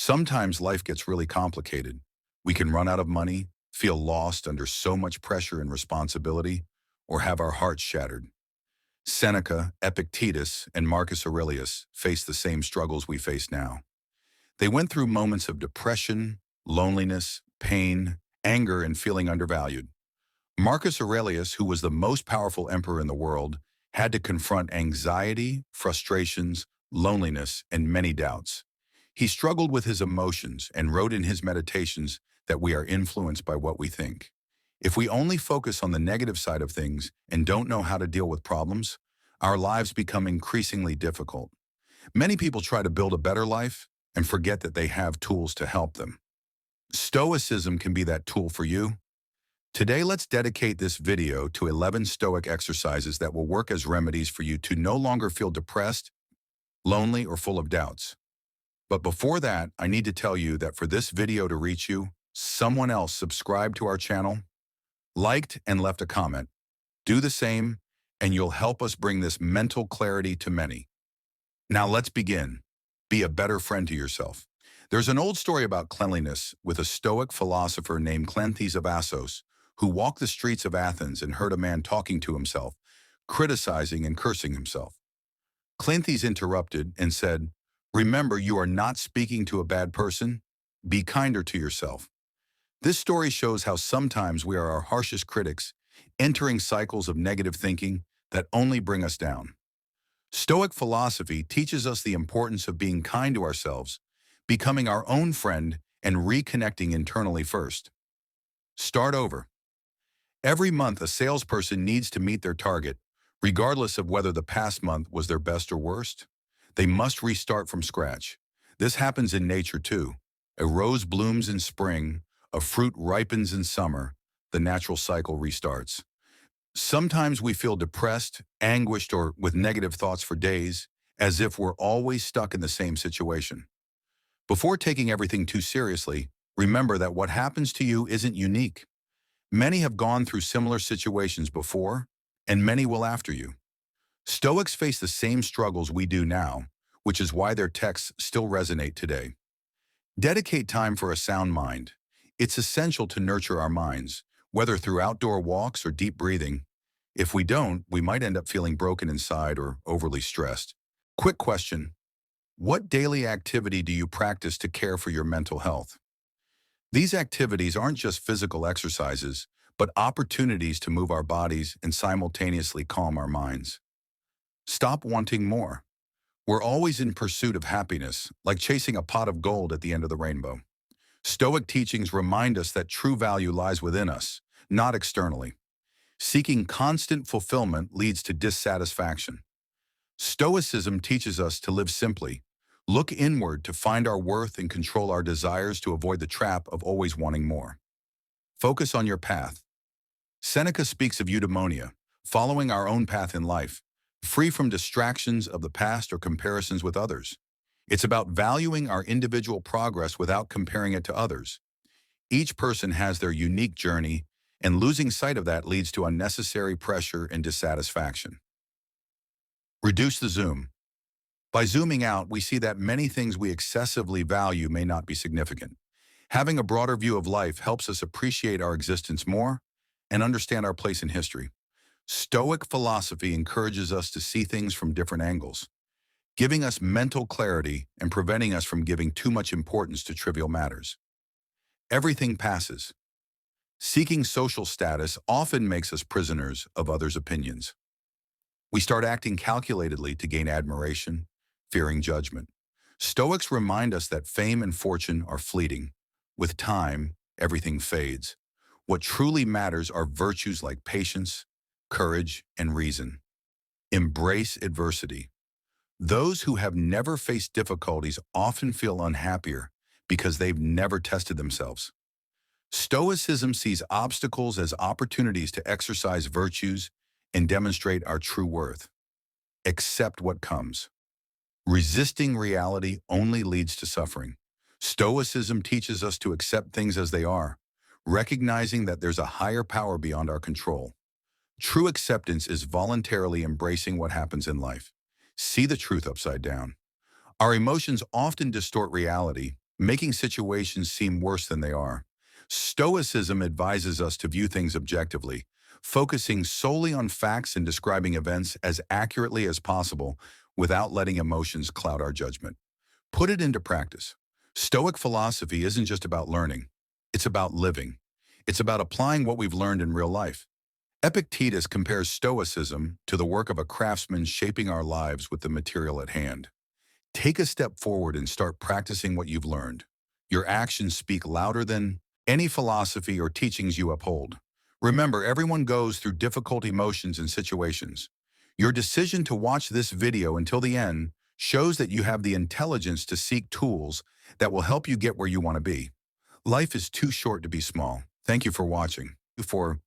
Sometimes life gets really complicated. We can run out of money, feel lost under so much pressure and responsibility, or have our hearts shattered. Seneca, Epictetus, and Marcus Aurelius faced the same struggles we face now. They went through moments of depression, loneliness, pain, anger, and feeling undervalued. Marcus Aurelius, who was the most powerful emperor in the world, had to confront anxiety, frustrations, loneliness, and many doubts. He struggled with his emotions and wrote in his meditations that we are influenced by what we think. If we only focus on the negative side of things and don't know how to deal with problems, our lives become increasingly difficult. Many people try to build a better life and forget that they have tools to help them. Stoicism can be that tool for you. Today, let's dedicate this video to 11 Stoic exercises that will work as remedies for you to no longer feel depressed, lonely, or full of doubts. But before that, I need to tell you that for this video to reach you, someone else subscribed to our channel, liked, and left a comment. Do the same, and you'll help us bring this mental clarity to many. Now let's begin. Be a better friend to yourself. There's an old story about cleanliness with a Stoic philosopher named Cleanthes of Assos, who walked the streets of Athens and heard a man talking to himself, criticizing and cursing himself. Cleanthes interrupted and said, "Remember, you are not speaking to a bad person. Be kinder to yourself." This story shows how sometimes we are our harshest critics, entering cycles of negative thinking that only bring us down. Stoic philosophy teaches us the importance of being kind to ourselves, becoming our own friend, and reconnecting internally first. Start over. Every month, a salesperson needs to meet their target, regardless of whether the past month was their best or worst. They must restart from scratch. This happens in nature too. A rose blooms in spring, a fruit ripens in summer, the natural cycle restarts. Sometimes we feel depressed, anguished, or with negative thoughts for days, as if we're always stuck in the same situation. Before taking everything too seriously, remember that what happens to you isn't unique. Many have gone through similar situations before, and many will after you. Stoics face the same struggles we do now, which is why their texts still resonate today. Dedicate time for a sound mind. It's essential to nurture our minds, whether through outdoor walks or deep breathing. If we don't, we might end up feeling broken inside or overly stressed. Quick question: what daily activity do you practice to care for your mental health? These activities aren't just physical exercises, but opportunities to move our bodies and simultaneously calm our minds. Stop wanting more. We're always in pursuit of happiness, like chasing a pot of gold at the end of the rainbow. Stoic teachings remind us that true value lies within us, not externally. Seeking constant fulfillment leads to dissatisfaction. Stoicism teaches us to live simply, look inward to find our worth and control our desires to avoid the trap of always wanting more. Focus on your path. Seneca speaks of eudaimonia, following our own path in life, free from distractions of the past or comparisons with others. It's about valuing our individual progress without comparing it to others. Each person has their unique journey, and losing sight of that leads to unnecessary pressure and dissatisfaction. Reduce the zoom. By zooming out, we see that many things we excessively value may not be significant. Having a broader view of life helps us appreciate our existence more and understand our place in history. Stoic philosophy encourages us to see things from different angles, giving us mental clarity and preventing us from giving too much importance to trivial matters. Everything passes. Seeking social status often makes us prisoners of others' opinions. We start acting calculatedly to gain admiration, fearing judgment. Stoics remind us that fame and fortune are fleeting. With time, everything fades. What truly matters are virtues like patience, courage, and reason. Embrace adversity. Those who have never faced difficulties often feel unhappier because they've never tested themselves. Stoicism sees obstacles as opportunities to exercise virtues and demonstrate our true worth. Accept what comes. Resisting reality only leads to suffering. Stoicism teaches us to accept things as they are, recognizing that there's a higher power beyond our control. True acceptance is voluntarily embracing what happens in life. See the truth upside down. Our emotions often distort reality, making situations seem worse than they are. Stoicism advises us to view things objectively, focusing solely on facts and describing events as accurately as possible without letting emotions cloud our judgment. Put it into practice. Stoic philosophy isn't just about learning. It's about living. It's about applying what we've learned in real life. Epictetus compares Stoicism to the work of a craftsman shaping our lives with the material at hand. Take a step forward and start practicing what you've learned. Your actions speak louder than any philosophy or teachings you uphold. Remember, everyone goes through difficult emotions and situations. Your decision to watch this video until the end shows that you have the intelligence to seek tools that will help you get where you want to be. Life is too short to be small. Thank you for watching. For